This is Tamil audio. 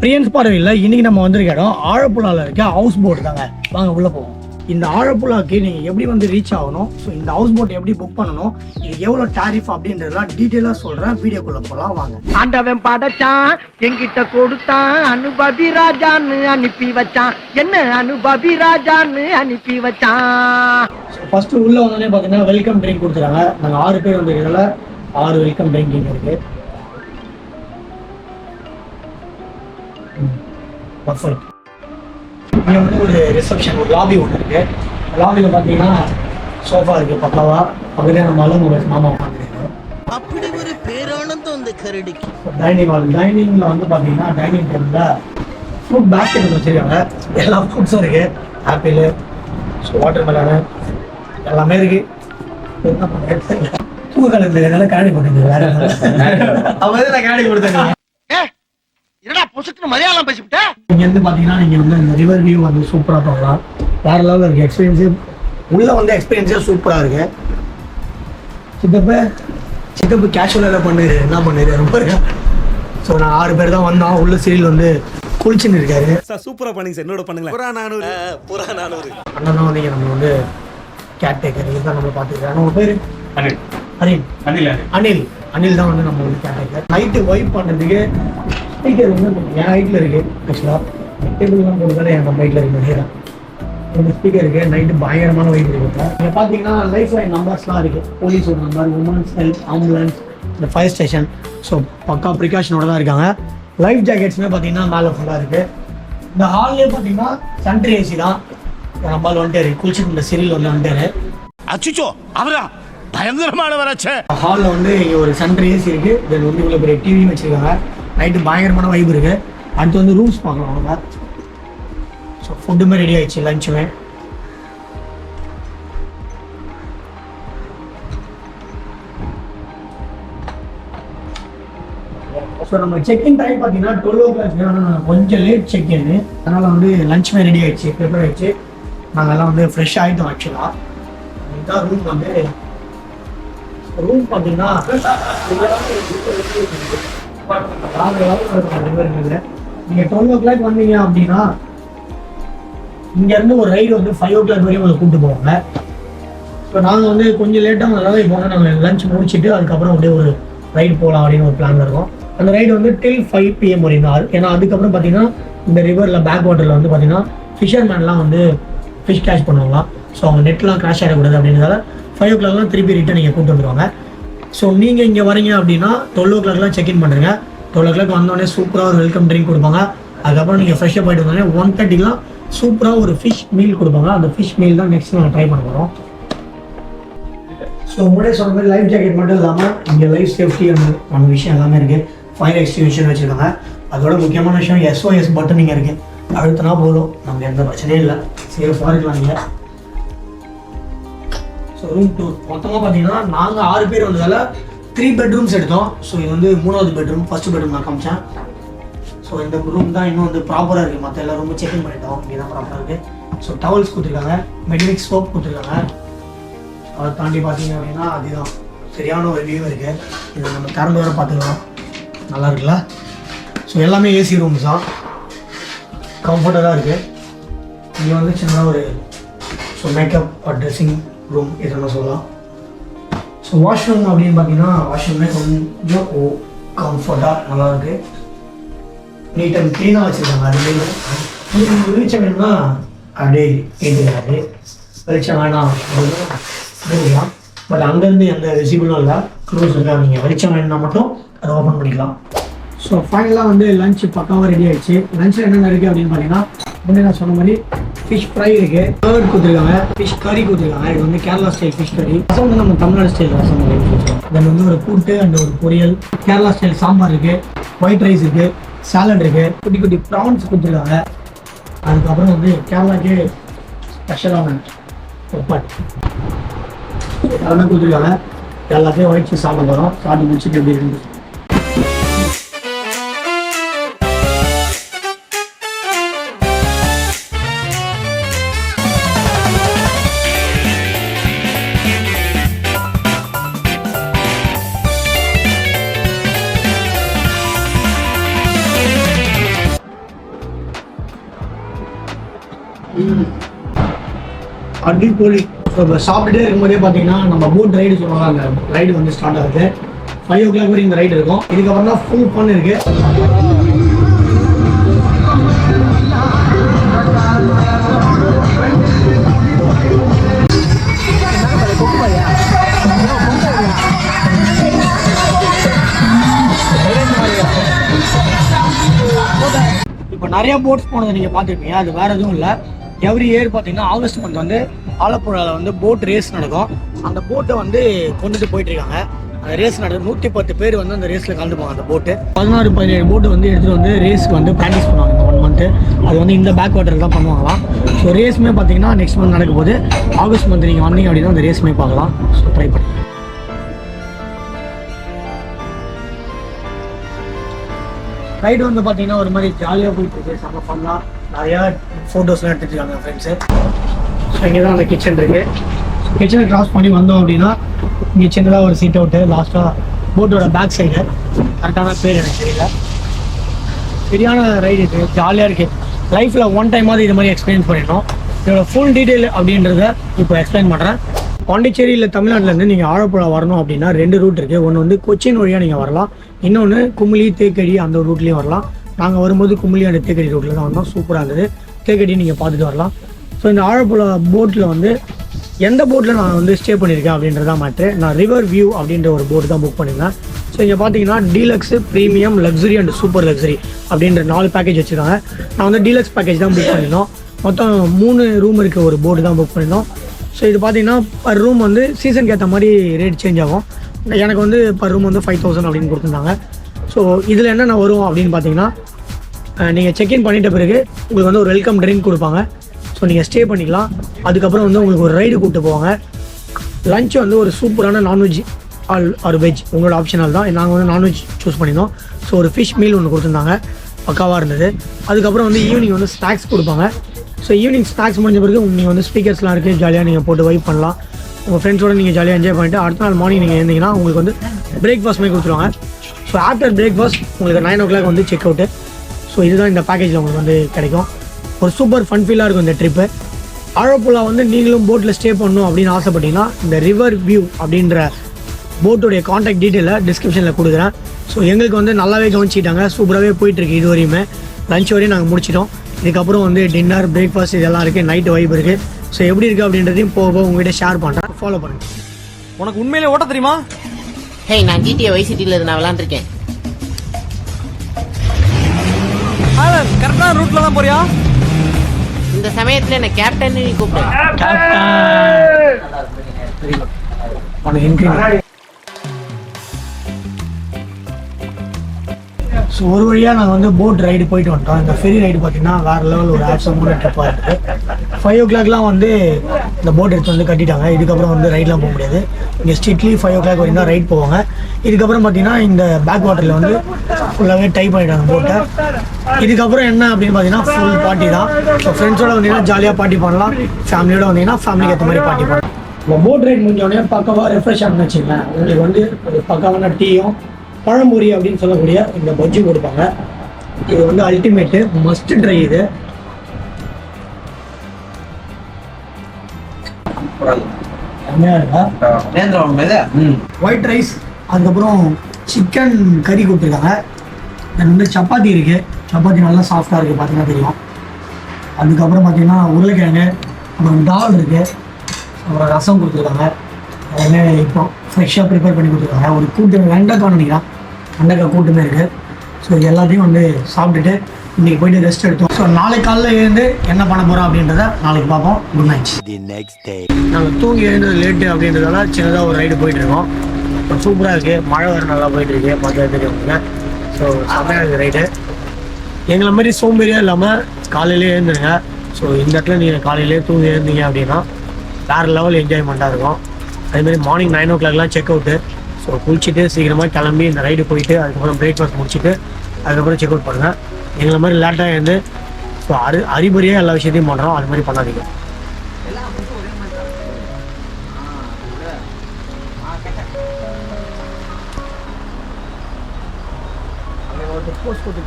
பிரியன்ஸ் பார்வையில் இன்னைக்கு நம்ம வந்திருக்க இடம் ஆழப்புழாவில் இருக்க ஹவுஸ் போட் தாங்க. வாங்க உள்ள போவோம். இந்த ஆழப்புழாக்கு நீங்கள் எப்படி வந்து ரீச் ஆகணும், ஸோ இந்த ஹவுஸ் போட் எப்படி புக் பண்ணணும், இது எவ்வளோ டாரிஃப் அப்படின்றதெல்லாம் டீட்டெயிலாக சொல்கிறேன். வீடியோக்குள்ளே போகலாம் வாங்க. ஆண்டவன் படைச்சான், என்கிட்ட கொடுத்தான், அனுபவி ராஜான்னு அனுப்பி வச்சான், என்ன அனுபவி ராஜான்னு அனுப்பி வச்சான். ஸோ ஃபஸ்ட்டு உள்ளே வந்தோடனே பார்த்தீங்கன்னா வெல்கம் ட்ரிங்க் கொடுத்துருக்காங்க. நாங்கள் 6 பேர் வந்திருக்கிறதுல 6 வெல்கம் ட்ரிங்க் இங்கே இருக்குது. பர்ஃபெக்ட். இங்கே வந்து ஒரு ரிசப்ஷன், ஒரு லாபி ஒன்று இருக்குது. லாபியில் பார்த்தீங்கன்னா சோஃபா இருக்குது பக்காவா. பக்கத்துல நம்ம அலுவலக மாமா உட்காந்துருக்கோம். அப்படி ஒரு பேரானந்தம் அந்த கரடிக்கு. டைனிங் ஹால், டைனிங்கில் வந்து பார்த்தீங்கன்னா டைனிங் டேபிளில் ஃப்ரூட் பேஸ்கெட் வச்சுருக்காங்க. எல்லா ஃப்ரூட்ஸும் இருக்குது. ஆப்பிள், ஸோ வாட்டர் மெலனு எல்லாமே இருக்குது. பூ கலந்துனால கேடி போட்டுங்க. வேற அவன் நான் கேடி கொடுத்தேன். என்னடா பொசுக்கு மலையாளம் பேசிவிட்ட. இங்க இருந்து பாத்தீங்கன்னா நீங்க வந்து இந்த ரிவர் வியூ வந்து சூப்பரா பார்க்கலாம். வேற லெவலில் இருக்கு எக்ஸ்பீரியன்ஸே. உள்ள வந்து எக்ஸ்பீரியன்ஸே சூப்பரா இருக்கு. சித்தப்பு கேஷுவலாக பண்ணுது, என்ன பண்ணுது ரொம்ப இருக்கு. ஸோ நான் 6 பேர் தான் வந்தோம். உள்ள சீரியல் வந்து குளிச்சுன்னு இருக்காரு. சூப்பரா பண்ணீங்க சார். என்னோட பண்ணுங்களேன். புறா 400 அண்ணன் வந்து நம்ம வந்து கேட் டேக்கர் இதுதான் நம்ம பார்த்துருக்காங்க. உங்க பேரு அனில். அனில் அனில் தான் வந்து நம்ம வந்து கேட் டேக்கர். நைட்டு வைப் பண்ணுறதுக்கு ஸ்பீக்கர் வந்து என் ஹைட்டில் இருக்கு. ஆக்சுவலாக டேபிள்லாம் போடுறதால என் நம்ம ஹைட்டில் இருக்கு. நேரம் இந்த ஸ்பீக்கர் இருக்கு. நைட்டு பயங்கரமான வைப் இருக்கு. நீங்கள் பார்த்தீங்கன்னா லைஃப் லைன் நம்பர்ஸ்லாம் இருக்கு. போலீஸோட நம்பர், உமன்ஸ் ஹெல்ப், ஆம்புலன்ஸ், இந்த ஃபயர் ஸ்டேஷன். ஸோ பக்கா ப்ரிகாஷனோட தான் இருக்காங்க. லைஃப் ஜாக்கெட்ஸுமே பார்த்தீங்கன்னா மேலே ஃபுல்லாக இருக்கு. இந்த ஹால்லேயே பார்த்தீங்கன்னா சென்ட்ரி ஏசி தான். நம்மளால் வந்துட்டாரு குளிச்சுட்டு இந்த சீரியல் வந்து வந்துட்டாரு. அச்சுச்சோ அவரா பயங்கரமான வராச்சே. ஹாலில் வந்து இங்கே ஒரு சென்ட்ரி ஏசி இருக்கு. தென் வந்து இவ்வளோ பெரிய டிவியும் வச்சிருக்காங்க. நைட்டு பயங்கரமான வைப் இருக்கு. அடுத்து வந்து ரூம்ஸ் பார்க்கலாம் அவங்க. ஸோ ஃபுட்டுமே ரெடி ஆயிடுச்சு, லஞ்சுமே. ஸோ நம்ம செக்இன் டைம் பார்த்தீங்கன்னா 12 o'clock. ஆனால் கொஞ்சம் லேட் செக்இன், அதனால் வந்து லஞ்சுமே ரெடி ஆயிடுச்சு, ப்ரிப்பேர் ஆயிடுச்சு. நாங்கள் எல்லாம் வந்து ஃப்ரெஷ் ஆகிட்டோம். ஆக்சுவலாக இதுதான் ரூம். வந்து ரூம் பார்த்தீங்கன்னா நீங்கள் 12 o'clock வந்தீங்க அப்படின்னா இங்கேருந்து ஒரு ரைடு வந்து 5 o'clock வரையும் உங்களை கூப்பிட்டு போவாங்க. ஸோ நாங்கள் வந்து கொஞ்சம் லேட்டாக வந்ததால இப்போ வந்து நாங்கள் லஞ்ச் முடிச்சுட்டு அதுக்கப்புறம் அப்படியே ஒரு ரைடு போகலாம் அப்படின்னு ஒரு பிளான் இருக்கும். அந்த ரைடு வந்து till 5 PM வரையும் தான். ஏன்னா அதுக்கப்புறம் பார்த்தீங்கன்னா இந்த ரிவரில் பேக் வாட்டரில் வந்து பார்த்தீங்கன்னா ஃபிஷர்மேன்லாம் வந்து ஃபிஷ் கேட்ச் பண்ணுவாங்களாம். ஸோ அவங்க நெட்லாம் கிராஷ் ஆகிடக்கூடாது அப்படின்றதால 5 o'clockலாம் திருப்பி ரிட்டன் நீங்கள் கூப்பிட்டு வந்துடுவாங்க. ஸோ நீங்கள் இங்கே வரீங்க அப்படின்னா 12 o'clockலாம் செக்இன் பண்ணுறீங்க. 12 o'clock வந்தோடனே சூப்பராக ஒரு வெல்கம் ட்ரிங்க் கொடுப்பாங்க. அதுக்கப்புறம் நீங்கள் ஃப்ரெஷ்ஷாக போயிட்டு வந்தோடனே 1:30லாம் சூப்பராக ஒரு ஃபிஷ் மீல் கொடுப்பாங்க. அந்த ஃபிஷ் மீல் தான் நெக்ஸ்ட் நாங்கள் ட்ரை பண்ண போகிறோம். ஸோ முன்னாடியே சொன்ன மாதிரி லைஃப் ஜாக்கெட் மட்டும் இல்லாமல் இங்கே லைஃப் சேஃப்டி அந்த விஷயம் எல்லாமே இருக்குது. ஃபயர் எக்ஸ்டிங்விஷன் வச்சுருக்காங்க. அதோட முக்கியமான விஷயம் SOS பட்டன் இங்கே இருக்குது. அழுத்தினா போதும், நமக்கு எந்த பிரச்சனையும் இல்லை, சேஃபாக இருக்கலாம் நீங்கள். ஸோ ரூம் டூர் மொத்தமாக பார்த்தீங்கன்னா நாங்கள் 6 பேர் வந்ததால் 3 bedrooms எடுத்தோம். ஸோ இது வந்து 3வது பெட்ரூம். ஃபர்ஸ்ட் பெட்ரூம் நான் காமிச்சேன். ஸோ இந்த ரூம் தான் இன்னும் வந்து ப்ராப்பராக இருக்குது. மற்ற எல்லா ரூமும் செக்இன் பண்ணிட்டோம். இங்கே தான் ப்ராப்பராக இருக்குது. ஸோ டவல்ஸ் கொடுத்துருக்காங்க, மெடிமிக்ஸ் சோப் கொடுத்துருக்காங்க. அதை தாண்டி பார்த்தீங்க அப்படின்னா அதுதான் சரியான ஒரு வியூ இருக்குது. இது நம்ம திறந்து வர பார்த்துக்கலாம். நல்லா இருக்குல்ல? ஸோ எல்லாமே ஏசி ரூம்ஸ் தான், கம்ஃபர்டபுளாக இருக்குது. இங்கே வந்து சின்னதாக ஒரு மேக்கப் ட்ரெஸ்ஸிங் ரூம் இதெல்லாம் சொல்லலாம். ஸோ வாஷ்ரூம் அப்படின்னு பார்த்தீங்கன்னா வாஷ்ரூமே கொஞ்சம் கம்ஃபர்ட்டாக நல்லா இருக்குது. நீட் அண்ட் க்ளீனாக வச்சுருக்காங்க. அதுலேயும் வெளிச்சம் வேணும்னா அப்படியே கேட்டுக்கிறாரு. வெளிச்சம் வேணாம் அப்படின்னா பட் அங்கேருந்து எந்த விசிபிளும் இல்லை, க்ளோஸ் இருக்கா. நீங்கள் வெளிச்சம் வேணும்னா மட்டும் அதை ஓப்பன் பண்ணிக்கலாம். ஸோ ஃபைனலாக வந்து லஞ்ச் பக்காவாக ரெடி ஆகிடுச்சு. லஞ்சில் என்னென்ன இருக்குது அப்படின்னு பார்த்தீங்கன்னா முன்னே நான் சொன்ன மாதிரி ஃபிஷ் ஃப்ரை இருக்குது, கர்ட் கொடுத்துருக்காங்க, ஃபிஷ் கறி கொடுத்துருக்காங்க. இது வந்து கேரளா ஸ்டைல் ஃபிஷ் கறி. ரசம் வந்து நம்ம தமிழ்நாடு ஸ்டைல் ரசம் தென் வந்து ஒரு கூட்டு அண்ட் ஒரு பொரியல். கேரளா ஸ்டைல் சாம்பார் இருக்குது, ஒயிட் ரைஸ் இருக்குது, சாலட் இருக்குது, குட்டி குட்டி ப்ரான்ஸ் கொடுத்துருக்காங்க. அதுக்கப்புறம் வந்து கேரளாக்கே ஸ்பெஷலான ஒப்பாட் எல்லாமே கொடுத்துருக்காங்க. எல்லாத்தையும் ஒயிட் சாப்பிட போகிறோம். சாப்பிட்டு முடிச்சுட்டு எப்படி இருந்து அடிப்பொலி. ஸோ இப்போ சாப்பிட்டுட்டே இருக்கும்போதே பார்த்தீங்கன்னா நம்ம போட் ரைடு சொல்லுவாங்க, அந்த ரைடு வந்து ஸ்டார்ட் ஆகுது. 5 o'clock வரைக்கும் இந்த ரைடு இருக்கும். இதுக்கப்புறம் தான் ஃபுல் ஃபன் இருக்கு. இப்போ நிறைய போட்ஸ் போனதை நீங்கள் பார்த்துருப்பீங்க. அது வேறு எதுவும் இல்லை. எவ்ரி இயர் பார்த்தீங்கன்னா ஆகஸ்ட் மந்த் வந்து ஆலப்புழாவில் வந்து போட் ரேஸ் நடக்கும். அந்த போட்டை வந்து கொண்டுட்டு போயிட்டுருக்காங்க. அந்த ரேஸ் நடக்கும். 110 பேர் வந்து அந்த ரேஸில் கலந்துப்பாங்க. அந்த போட்டு 16-17 போட்டு வந்து எடுத்துகிட்டு வந்து ரேஸ்க்கு வந்து ப்ராக்டிஸ் பண்ணுவாங்க இந்த 1 month. அது வந்து இந்த பேக் வாட்டரில் தான் பண்ணுவாங்களாம். ஸோ ரேஸுமே பார்த்தீங்கன்னா நெக்ஸ்ட் மந்த் நடக்கும் போது ஆகஸ்ட் மந்த் நீங்கள் வந்தீங்க அப்படின்னா அந்த ரேஸுமே பார்க்கலாம். ஸோ ட்ரை பண்ணி ரைடு வந்து பார்த்தீங்கன்னா ஒரு மாதிரி ஜாலியாக போயிட்டு இருக்கு. செம்ம ஃபன்னாக நிறையா ஃபோட்டோஸ்லாம் எடுத்துட்டு இருக்காங்க ஃப்ரெண்ட்ஸு. ஸோ இங்கே தான் அந்த கிச்சன் இருக்குது. கிச்சனை கிராஸ் பண்ணி வந்தோம் அப்படின்னா இங்கே சின்னதாக ஒரு சீட் அவுட்டு லாஸ்ட்டாக போட்டோட பேக் சைடு. கரெக்டான பேர் எனக்கு தெரியல. சரியான ரைடு இருக்குது, ஜாலியாக இருக்குது. லைஃப்பில் 1 டைமாவது இது மாதிரி எக்ஸ்பீரியன்ஸ் பண்ணிடணும். இதோட ஃபுல் டீட்டெயில் அப்படின்றத இப்போ எக்ஸ்பிளைன் பண்ணுறேன். பாண்டிச்சேரி இல்லை தமிழ்நாட்டிலேருந்து நீங்கள் ஆலப்புழா வரணும் அப்படின்னா 2 ரூட் இருக்குது. ஒன்று வந்து கொச்சின் வழியாக நீங்கள் வரலாம், இன்னொன்று குமுளி தேக்கடி அந்த ரூட்லேயும் வரலாம். நாங்கள் வரும்போது குமுளி அந்த தேக்கடி ரூட்டில் தான் வந்தோம். சூப்பராக இருந்தது. தேக்கடி நீங்கள் பார்த்துட்டு வரலாம். ஸோ இந்த ஆலப்புழா போட்டில் வந்து எந்த போட்டில் நான் வந்து ஸ்டே பண்ணியிருக்கேன் அப்படின்றதான் மேட்ரு. நான் ரிவர் வியூ அப்படின்ற ஒரு போட்டு தான் புக் பண்ணியிருந்தேன். ஸோ இங்கே பார்த்தீங்கன்னா deluxe, premium, luxury and super luxury அப்படின்ற 4 பேக்கேஜ் வச்சுருக்காங்க. நான் வந்து டீலக்ஸ் பேக்கேஜ் தான் புக் பண்ணியிருந்தோம். மொத்தம் 3 ரூம் இருக்க ஒரு போட்டு தான் புக் பண்ணியிருந்தோம். ஸோ இது பார்த்தீங்கன்னா பர் ரூம் வந்து சீசனுக்கு ஏற்ற மாதிரி ரேட் சேஞ்ச் ஆகும். எனக்கு வந்து பர் ரூம் வந்து 5000 அப்படின்னு கொடுத்துருந்தாங்க. ஸோ இதில் என்னென்ன வரும் அப்படின்னு பார்த்தீங்கன்னா, நீங்கள் செக்இன் பண்ணிட்ட பிறகு உங்களுக்கு வந்து ஒரு வெல்கம் ட்ரிங்க் கொடுப்பாங்க. ஸோ நீங்கள் ஸ்டே பண்ணிக்கலாம். அதுக்கப்புறம் வந்து உங்களுக்கு ஒரு ரைடு கூப்பிட்டு போவாங்க. லஞ்ச் வந்து ஒரு சூப்பரான நான்வெஜ் ஆர் வெஜ் உங்களோட ஆப்ஷனல் தான். நாங்கள் வந்து நான்வெஜ் சூஸ் பண்ணியிருந்தோம். ஸோ ஒரு ஃபிஷ் மீல் ஒன்று கொடுத்துருந்தாங்க, பக்காவாக இருந்தது. அதுக்கப்புறம் வந்து ஈவினிங் வந்து ஸ்நாக்ஸ் கொடுப்பாங்க. ஸோ ஈவினிங் ஸ்நாக்ஸ் முடிஞ்ச பிறகு நீங்கள் வந்து ஸ்பீக்கர்ஸ்லாம் இருக்குது, ஜாலியாக நீங்கள் போட்டு வைப் பண்ணலாம். உங்கள் ஃப்ரெண்ட்ஸோடு நீங்கள் ஜாலியாக என்ஜாய் பண்ணிட்டு அடுத்த நாள் மார்னிங் நீங்கள் எழுந்தீங்கன்னா உங்களுக்கு வந்து பிரேக்ஃபாஸ்ட் மாதிரி கொடுத்துருவாங்க. ஸோ ஆஃப்டர் பிரேக்ஃபாஸ்ட் உங்களுக்கு 9 o'clock வந்து செக் அவுட்டு. ஸோ இதுதான் இந்த பேக்கேஜில் உங்களுக்கு வந்து கிடைக்கும். ஒரு சூப்பர் ஃபன் ஃபீலாக இருக்கும் இந்த ட்ரிப்பு. ஆலப்புழா வந்து நீங்களும் போட்டில் ஸ்டே பண்ணணும் அப்படின்னு ஆசைப்பட்டீங்கன்னா இந்த ரிவர் வியூ அப்படின்ற போட்டோடைய காண்டாக்ட் டீட்டெயிலை டிஸ்கிரிப்ஷனில் கொடுக்குறேன். ஸோ எங்களுக்கு வந்து நல்லாவே கவனிச்சிட்டாங்க. சூப்பராகவே போயிட்டுருக்கு. இது வரையுமே லஞ்ச் வரையும் நாங்கள் முடிச்சிட்டோம். இதுக்கப்புறம் வந்து டின்னர், பிரேக்ஃபாஸ்ட் இதெல்லாம் இருக்குது. நைட்டு வைப் இருக்குது. ஸோ எப்படி இருக்குது அப்படின்றதையும் போக உங்ககிட்ட ஷேர் பண்ணுறேன். ஃபாலோ பண்ணுங்கள். உனக்கு உண்மையிலே ஓட்ட தெரியுமா? ஹே, நான் GTA Vice Cityல நான் விளையாண்டுருக்கேன். கரெக்டான ரூட்ல தான் போறியா? இந்த சமயத்துல என்ன கேப்டன் நீ கூப்பிடு. ஸோ ஒரு வழியாக நாங்கள் வந்து போட் ரைடு போயிட்டு வந்துட்டோம். இந்த ஃபெரி ரைடு பார்த்தீங்கன்னா வேறு லெவல் ஒரு ஆப்சமான ட்ரிப்பாக இருக்குது. 5 o'clockலாம் வந்து இந்த போட் எடுத்து வந்து கட்டிட்டாங்க. இதுக்கப்புறம் வந்து ரைட்லாம் போக முடியாது. இங்கே ஸ்ட்ரிக்ட்லி 5 o'clock வரைக்கும் தான் ரைட் போவாங்க. இதுக்கப்புறம் பார்த்தீங்கன்னா இந்த பேக் வாட்டரில் வந்து ஃபுல்லாகவே டைப் பண்ணிட்டாங்க போட்டை. இதுக்கப்புறம் என்ன அப்படின்னு பார்த்தீங்கன்னா ஃபுல் பார்ட்டி தான். ஸோ ஃப்ரெண்ட்ஸோட வந்தீங்கன்னா ஜாலியாக பார்ட்டி பண்ணலாம். ஃபேமிலியோட வந்தீங்கன்னா ஃபேமிலிக்கு ஏற்ற மாதிரி பார்ட்டி பண்ணலாம். இந்த போட் ரைட் முடிஞ்சோடனே பக்காவாக ரெஃப்ரெஷ் ஆகுன்னு வச்சுக்கோங்களேன். உங்களுக்கு வந்து ஒரு பக்காவான டீயும் பழம்பொரி அப்படின்னு சொல்லக்கூடிய இந்த பஜ்ஜி கொடுப்பாங்க. இது வந்து அல்டிமேட்டு, மஸ்ட் ட்ரை. இது ஒயிட் ரைஸ், அதுக்கப்புறம் சிக்கன் கறி கொடுத்துருக்காங்க. தென் வந்து சப்பாத்தி இருக்குது. சப்பாத்தி நல்லா சாஃப்டாக இருக்குது, பார்த்தீங்கன்னா தெரியும். அதுக்கப்புறம் பார்த்தீங்கன்னா உருளைக்கிழங்கு, அப்புறம் தால் இருக்குது, அப்புறம் ரசம் கொடுத்துருக்காங்க. எல்லாமே இப்போ ஃப்ரெஷ்ஷாக ப்ரிப்பேர் பண்ணி கொடுத்துருக்காங்க. ஒரு கூட்டு வெண்டைக்காய் நினைக்கிறேன், வெண்டைக்காய் கூட்டுமே இருக்குது. ஸோ இது எல்லாத்தையும் வந்து சாப்பிட்டுட்டு இன்றைக்கி போய்ட்டு ரெஸ்ட் எடுத்தோம். ஸோ நாளைக்கு காலையில் எழுந்து என்ன பண்ண போகிறோம் அப்படின்றத நாளைக்கு பார்ப்போம். Good night. நாங்கள் தூங்கி எழுந்தது லேட்டு அப்படின்றதால சின்னதாக ஒரு ரைடு போயிட்டுருக்கோம். இப்போ சூப்பராக இருக்குது. மழை வர நல்லா போயிட்டுருக்கு, பார்த்தா தெரியுங்க. ஸோ செம்மையாக இருக்குது ரைடு. எங்களை மாதிரி சோம்பேறியாக இல்லாமல் காலையிலே எழுந்துருங்க. ஸோ இந்த இடத்துல நீங்கள் காலையிலே தூங்கி எழுந்தீங்க அப்படின்னா வேறு லெவல் என்ஜாய்மெண்ட்டாக இருக்கும். அதேமாதிரி மார்னிங் 9 o'clockலாம் செக் அவுட்டு. ஸோ குளிச்சுட்டு சீக்கிரமாக கிளம்பி இந்த ரைடு போயிட்டு அதுக்கப்புறம் பிரேக்ஃபாஸ்ட் முடிச்சுட்டு அதுக்கப்புறம் செக் அவுட் பண்ணுங்கள். எங்களை மாதிரி லேட்டாக இருந்து ஸோ அறிபறியாக எல்லா விஷயத்தையும் பண்ணுறோம். அது மாதிரி பண்ணாதீங்க. போஸ்ட் போட்டு